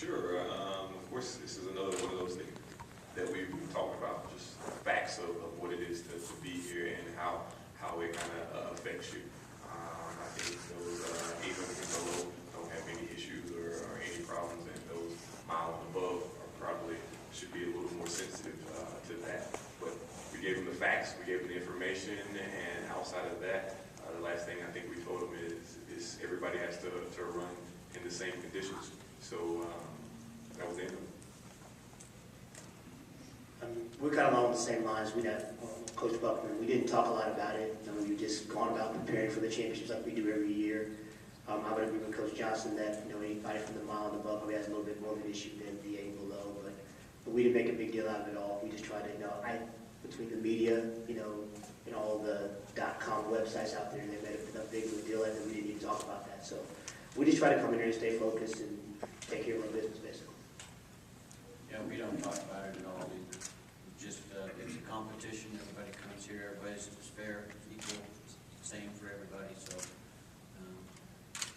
Sure. Of course, this is another one of those things that we've talked about, just facts of what it is to be here and how it kind of affects you. I think those 800 and below don't have any issues or any problems, and those miles and above are probably should be a little more sensitive to that. But we gave them the facts, we gave them the information, and outside of that, the last thing I think we told them is everybody has to run in the same conditions. So that was it. We're kind of along the same lines. We have Coach Buckman. We didn't talk a lot about it. We've just gone about preparing for the championships like we do every year. I would agree with Coach Johnson that anybody from the mile and above probably has a little bit more of an issue than the 8 and below. But we didn't make a big deal out of it all. We just tried to, between the media, and all the .com websites out there, they made a big of a deal out of it. We didn't even talk about that. So we just try to come in here and stay focused and take care of our business, basically. Yeah, we don't talk about it at all either. Just it's a competition. Everybody comes here. Everybody's fair, equal, same for everybody. So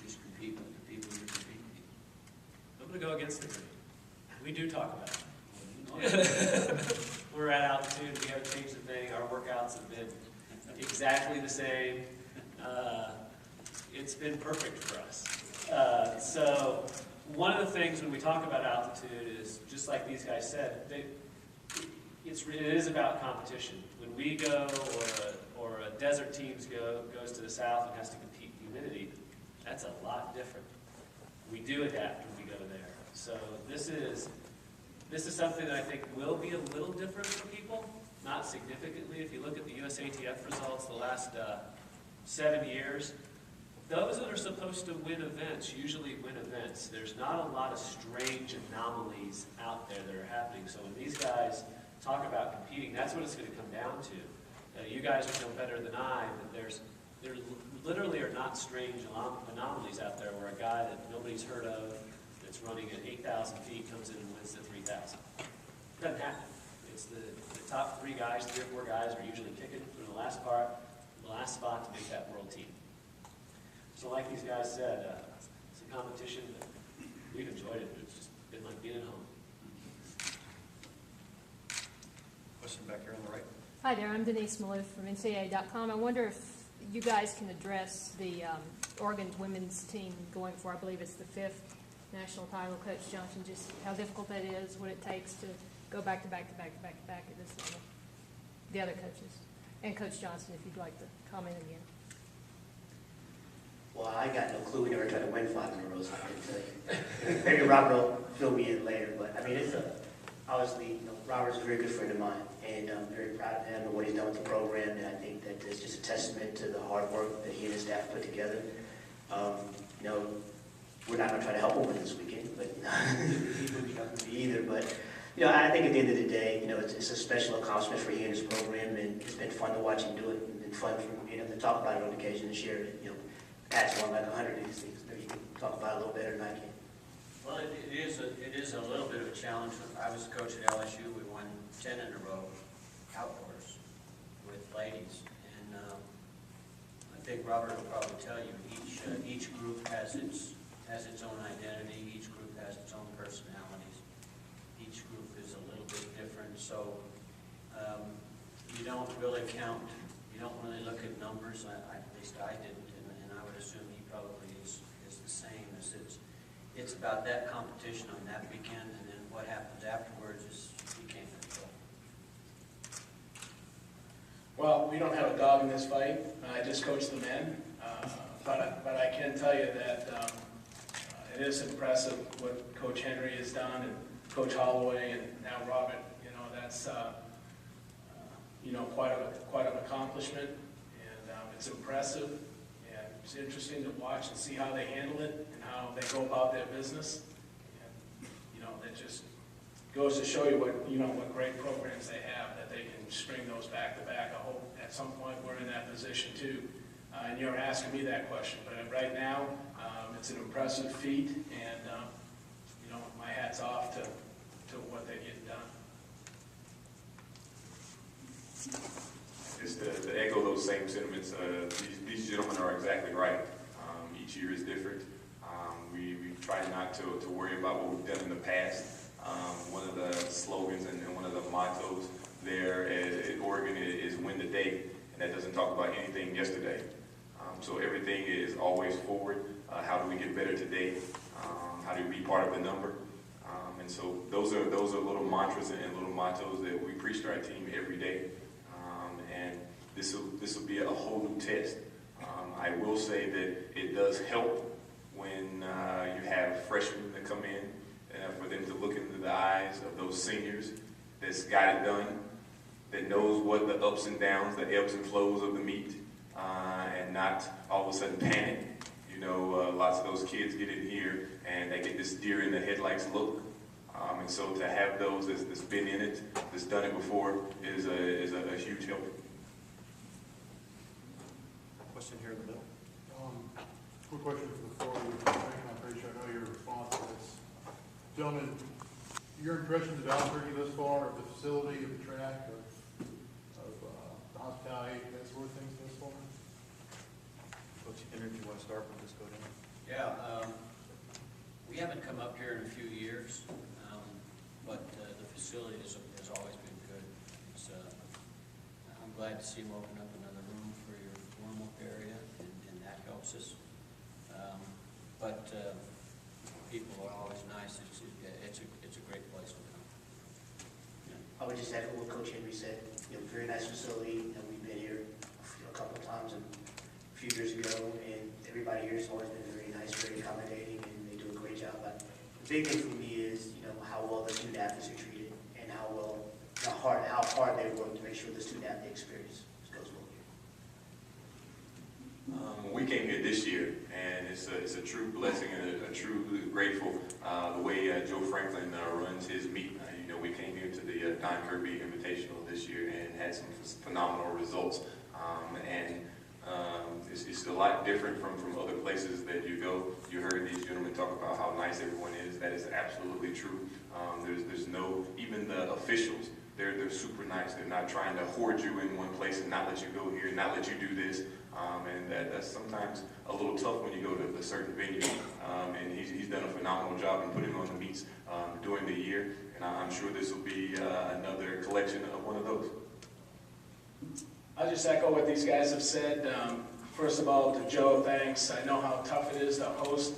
just compete with the people you're competing with. I'm going to go against the grain. We do talk about it. We're at altitude. We haven't changed a thing. Our workouts have been exactly the same. It's been perfect for us. So one of the things when we talk about altitude is, just like these guys said, it is about competition. When we go, or a desert teams goes to the south and has to compete in humidity, that's a lot different. We do adapt when we go there. So this is something that I think will be a little different for people, not significantly. If you look at the USATF results the last 7 years, those that are supposed to win events usually win events. There's not a lot of strange anomalies out there that are happening. So when these guys talk about competing, that's what it's going to come down to. You guys will know better than I that there literally are not strange anomalies out there where a guy that nobody's heard of that's running at 8,000 feet comes in and wins at 3,000. It doesn't happen. It's the top 3 guys, 3 or 4 guys are usually picking for the last spot to make that world team. So like these guys said, it's a competition that we've enjoyed it. It's just been like being at home. Question back here on the right. Hi there, I'm Denise Maloof from NCAA.com. I wonder if you guys can address the Oregon women's team going for, I believe it's the 5th national title. Coach Johnson, just how difficult that is, what it takes to go back to back at this level. The other coaches. And Coach Johnson, if you'd like to comment again. Well, I got no clue. We never tried to win 5 in a row, so I can tell you. Maybe Robert will fill me in later, but I mean, it's obviously, Robert's a very good friend of mine, and I'm very proud of him and what he's done with the program, and I think that it's just a testament to the hard work that he and his staff put together. We're not going to try to help him win this weekend, but he would be not going to be either. But I think at the end of the day, it's a special accomplishment for he and his program, and it's been fun to watch him do it. It's been fun for to talk about it on occasion and share it. Pat's won like 100 of these things. Maybe you can talk about it a little better than I can. Well, it is a little bit of a challenge. I was a coach at LSU. We won 10 in a row outdoors with ladies, and I think Robert will probably tell you each group has its own identity. Each group has its own personalities. Each group is a little bit different. So you don't really count. You don't really look at numbers. At least I didn't, and I would assume he probably is the same. It's about that competition on that weekend, and then what happens afterwards is you can't control. Well, we don't have a dog in this fight. I just coach the men, but I can tell you that it is impressive what Coach Henry has done, and Coach Holloway, and now Robert. That's quite an accomplishment, and it's impressive. It's interesting to watch and see how they handle it and how they go about their business. And, that just goes to show you what great programs they have, that they can string those back to back. I hope at some point we're in that position too. And you're asking me that question, but right now it's an impressive feat, and my hat's off to what they get done. Just to echo those same sentiments, these gentlemen are exactly right. Each year is different. We try not to worry about what we've done in the past. One of the slogans and one of the mottos there at Oregon is win the day, and that doesn't talk about anything yesterday. So everything is always forward. How do we get better today? How do we be part of the number? And so those are little mantras and little mottos that we preach to our team every day. And this will be a whole new test. I will say that it does help when you have freshmen that come in, for them to look into the eyes of those seniors that's got it done, that knows what the ups and downs, the ebbs and flows of the meet, and not all of a sudden panic. You know, lots of those kids get in here and they get this deer in the headlights look. And so to have those that's been in it, that's done it before, is a huge help. Question here in the middle. Quick question for the floor. I'm pretty sure I know your response to this. Gentlemen, your impressions of Albuquerque thus far, of the facility, of the track, of the hospitality, that sort of things thus far? Coach Henry, if you want to start, we'll just go down. Yeah, we haven't come up here in a few years, but the facility has always been good. It's, I'm glad to see them open up another room for your warm-up area, and that helps us. But people are always nice. It's a great place to come. I would just echo what Coach Henry said. You know, very nice facility, and we've been here a couple of times a few years ago, and everybody here has always been very nice, very accommodating, and they do a great job. But the big thing for me is, you know, how well the student athletes are treated, and how hard they work to make sure the student athlete experience goes well here. We came here this year, and it's a true blessing and a true grateful the way Joe Franklin runs his meet. You know, we came here to the Don Kirby Invitational this year and had some phenomenal results. It's a lot different from other places that you go. You heard these gentlemen talk about how nice everyone is. That is absolutely true. There's no, even the officials, they're super nice. They're not trying to hoard you in one place and not let you go here, not let you do this. And that's sometimes a little tough when you go to a certain venue. And he's done a phenomenal job in putting on the meets during the year. And I'm sure this will be another collection of one of those. I'll just echo what these guys have said. First of all, to Joe, thanks. I know how tough it is to host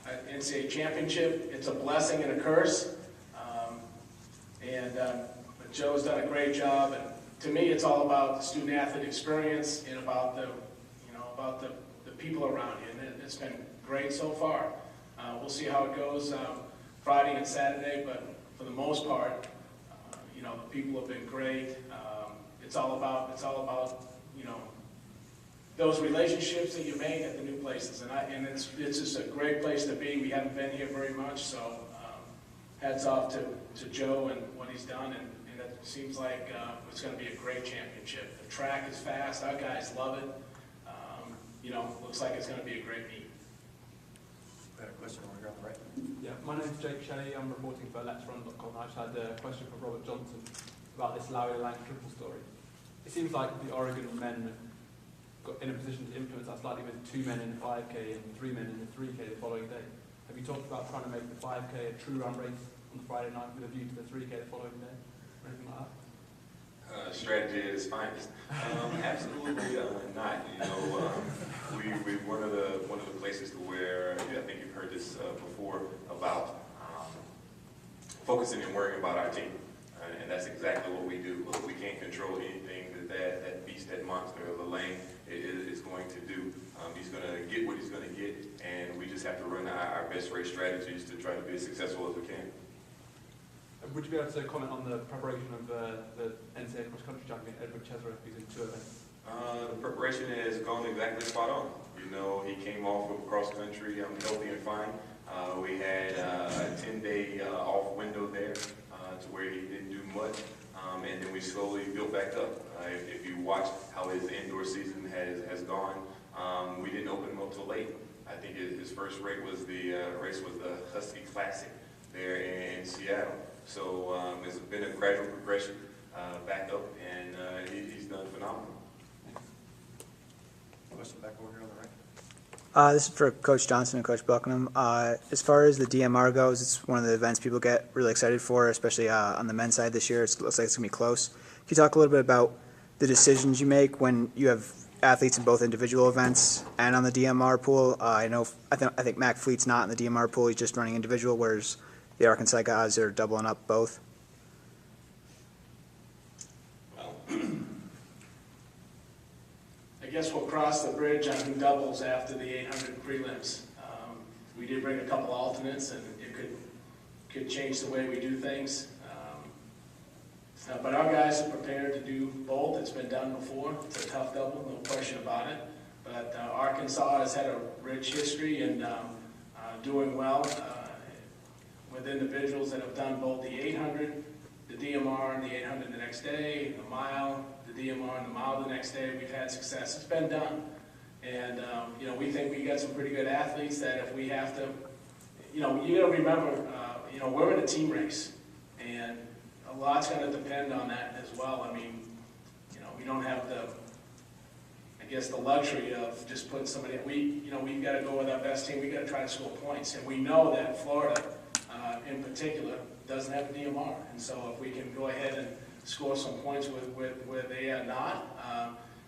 an NCAA championship. It's a blessing and a curse. But Joe's done a great job. And to me, it's all about the student athlete experience and about the people around you. And it's been great so far. We'll see how it goes Friday and Saturday, but for the most part, you know, the people have been great. It's all about you know, those relationships that you make at the new places, and it's just a great place to be. We haven't been here very much, so hats off to Joe and what he's done, and it seems like it's going to be a great championship. The track is fast. Our guys love it. You know, looks like it's going to be a great meet. We had a question over here on the right. Yeah, my name's Jake Shelley. I'm reporting for Let'sRun.com. I just had a question for Robert Johnson about this Lowry Lang triple story. It seems like the Oregon men got in a position to influence that slightly with 2 men in the 5K and 3 men in the 3K the following day. Have you talked about trying to make the 5K a true run race on the Friday night with a view to the 3K the following day, or anything like that? Strategy at its finest. Absolutely not. You know, we one of the places to where I think you've heard this before about focusing and worrying about our team, and that's exactly what we do. We can't control anything that beast, that monster, the Lang is going to do. He's going to get what he's going to get, and we just have to run our best race strategies to try to be as successful as we can. Would you be able to comment on the preparation of the NCAA cross-country champion, Edward Chesereth, who's in 2 events? The preparation has gone exactly spot on. You know, he came off of cross-country healthy and fine. We had a 10-day off window there to where he didn't do much, and then we slowly built back up. If you watch how his indoor season has gone, we didn't open him up till late. I think his first race was the Husky Classic there in Seattle. So it's been a gradual progression back up, and he's done phenomenal. Question back over here on the right. This is for Coach Johnson and Coach Buckingham. As far as the DMR goes, it's one of the events people get really excited for, especially on the men's side this year. It looks like it's going to be close. Can you talk a little bit about the decisions you make when you have athletes in both individual events and on the DMR pool? I think Mac Fleet's not in the DMR pool. He's just running individual, whereas the Arkansas guys are doubling up both. I guess we'll cross the bridge on who doubles after the 800 prelims. We did bring a couple alternates, and it could change the way we do things. But our guys are prepared to do both. It's been done before. It's a tough double, no question about it. But Arkansas has had a rich history in doing well with individuals that have done both the 800, the DMR, and the 800 the next day, the mile, the DMR, and the mile the next day. We've had success. It's been done. And, we think we got some pretty good athletes that if we have to, you got to remember, we're in a team race. And a lot's going to depend on that as well. I mean, we don't have the luxury of just putting somebody, we've got to go with our best team. We've got to try to score points. And we know that Florida, in particular, doesn't have a DMR. And so if we can go ahead and score some points where they are not,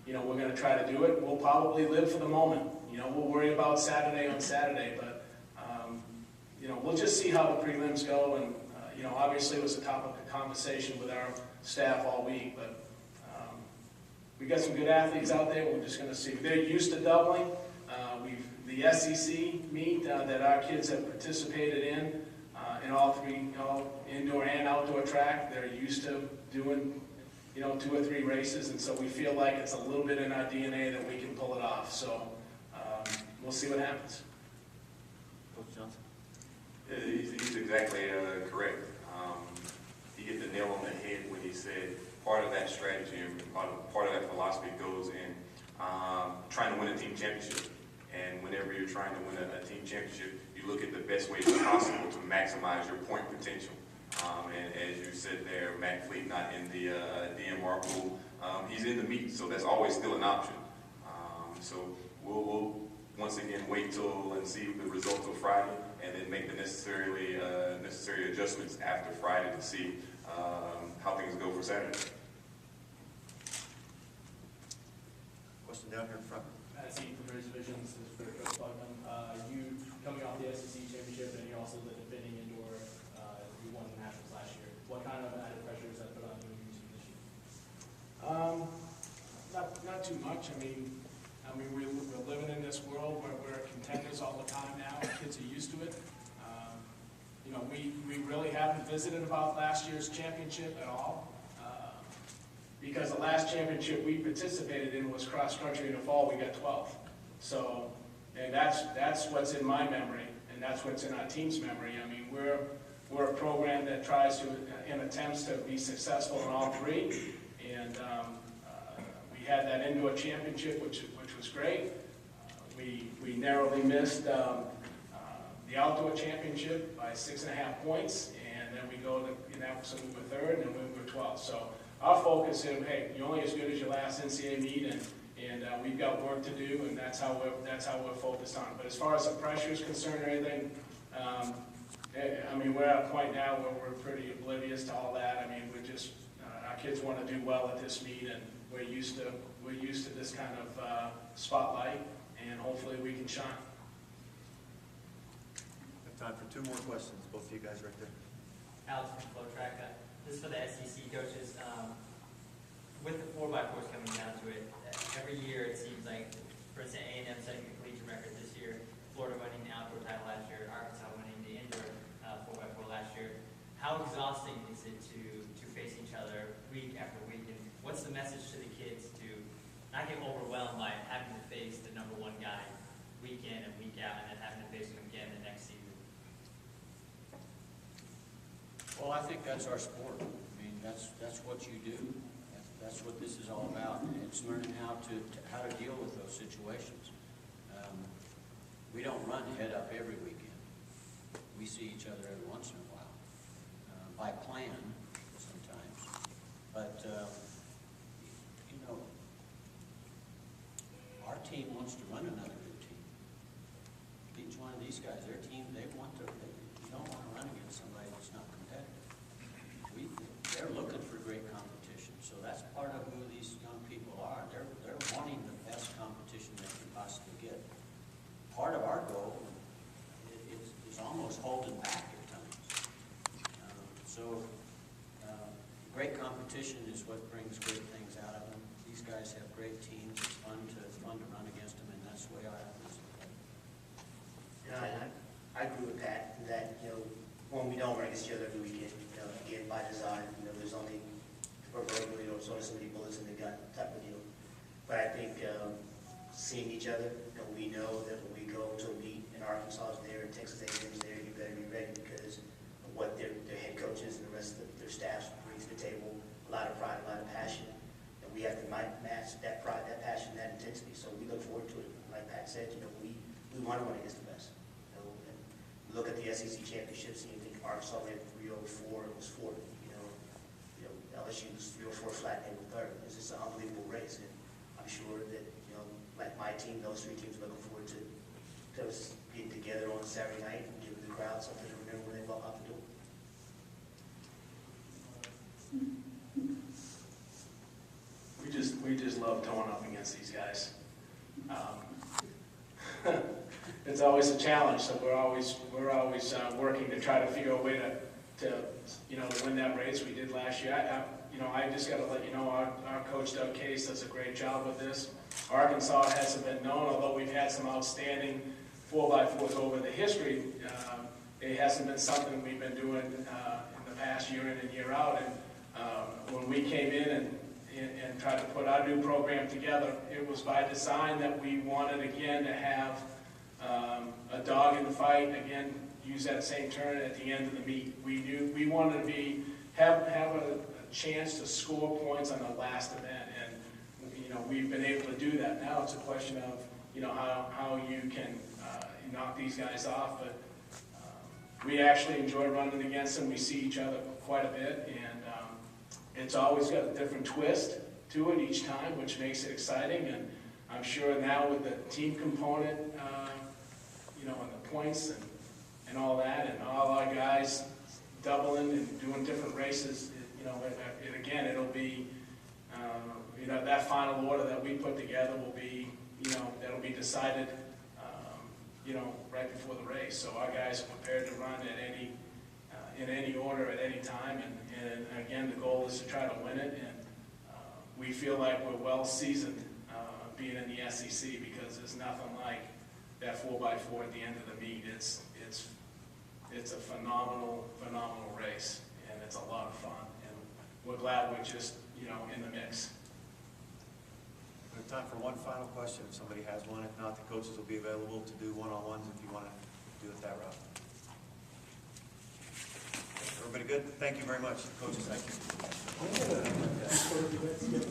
we're going to try to do it. We'll probably live for the moment. We'll worry about Saturday on Saturday, but, we'll just see how the prelims go. And, obviously it was a topic of conversation with our staff all week, but we got some good athletes out there. We're just going to see. They're used to doubling. The SEC meet that our kids have participated in all three, indoor and outdoor track, they're used to doing 2 or 3 races, and so we feel like it's a little bit in our DNA that we can pull it off. So we'll see what happens. Coach Johnson? Yeah, he's exactly correct. He hit the nail on the head when he said part of that strategy and part of that philosophy goes in trying to win a team championship. And whenever you're trying to win a team championship, you look at the best ways possible to maximize your point potential. And as you said there, Mac Fleet not in the DMR pool, he's in the meet, so that's always still an option. So we'll once again wait till and see the results of Friday, and then make the necessary adjustments after Friday to see how things go for Saturday. Question down here in front. See from Race Divisions is for Coach Buckingham. You coming off the SEC championship, and you're also the defending indoor. You won the nationals last year. What kind of added pressure does that put on you this year? Not too much. I mean, we're living in this world where we're contenders all the time now. Kids are used to it. We really haven't visited about last year's championship at all. Because the last championship we participated in was cross country in the fall. We got 12th. So, and that's what's in my memory, and that's what's in our team's memory. I mean, we're a program that tries to, and attempts to be successful in all 3. And we had that indoor championship, which was great. We narrowly missed the outdoor championship by 6.5 points, and then we go to, so we were 3rd, and then we were 12th. So our focus is, hey, you're only as good as your last NCAA meet, and we've got work to do, and that's how we're focused on. But as far as the pressure is concerned or anything, we're at a point now where we're pretty oblivious to all that. I mean, we're just our kids want to do well at this meet, and we're used to this kind of spotlight, and hopefully we can shine. We have time for 2 more questions. Both of you guys right there. Alex from Flow Track. This is for the SEC coaches. With the 4x4s coming down to it, every year it seems like, for instance, A&M setting the collegiate record this year, Florida winning the outdoor title last year, Arkansas winning the indoor 4x4 last year. How exhausting is it to face each other week after week? And what's the message to the kids to not get overwhelmed by having to face the #1 guy week in and week out, and then having to face him again the next season? Well, I think that's our sport. I mean, that's what you do. That's what this is all about. It's learning how to deal with those situations. We don't run head up every weekend. We see each other every once in a while, by plan sometimes. But our team wants to run another good team. one of these guys, their team, you don't want to run against somebody that's not competitive. They're looking for great competition, so that's part of who these young people are. They're wanting the best competition they can possibly get. Part of our goal is almost holding back at times. Great competition is what brings great things out of them. These guys have great teams. It's fun to run against them, and that's the way our athletes play. I agree with Pat, that, when we don't run against each other every weekend, again, by design, there's only proverbially or sort of so many bullets in the gun type of deal. But I think seeing each other, we know that when we go to a meet in Arkansas is there, and Texas A&M is there, you better be ready because of what their head coaches and the rest of their staff bring to the table. A lot of pride, a lot of passion, and we have to match that pride, that passion, that intensity. So we look forward to it. Like Pat said, we want to run against the best. And look at the SEC championships, and you think Arkansas ran 304, it was fourth. LSU was 3 or 4 flat, and they were third. It's just an unbelievable race, and I'm sure that like my team, those 3 teams are looking forward to us getting together on Saturday night and giving the crowd something to remember when they walk out the door. We just love going up against these guys. It's always a challenge, so we're always working to try to figure a way to win that race. We did last year. I just got to let you know, our coach Doug Case does a great job with this. Arkansas hasn't been known, although we've had some outstanding 4x4s over the history. It hasn't been something we've been doing in the past year in and year out. And when we came in and tried to put our new program together, it was by design that we wanted again to have a dog in the fight. Again, use that same term at the end of the meet. We wanted to have a chance to score points on the last event, and we've been able to do that. Now it's a question of how you can knock these guys off. But we actually enjoy running against them. We see each other quite a bit, and it's always got a different twist to it each time, which makes it exciting. And I'm sure now with the team component, and the points and all that, and all our guys doubling and doing different races, it'll be, that final order that we put together will be, that'll be decided, right before the race. So our guys are prepared to run in any order at any time, and again, the goal is to try to win it, and we feel like we're well seasoned being in the SEC, because there's nothing like that 4x4 at the end of the meet. It's a phenomenal race, and it's a lot of fun, and we're glad we're just in the mix. We have time for one final question if somebody has one. If not, the coaches will be available to do one-on-ones if you want to do it that route. Everybody good? Thank you very much. Coaches, thank you.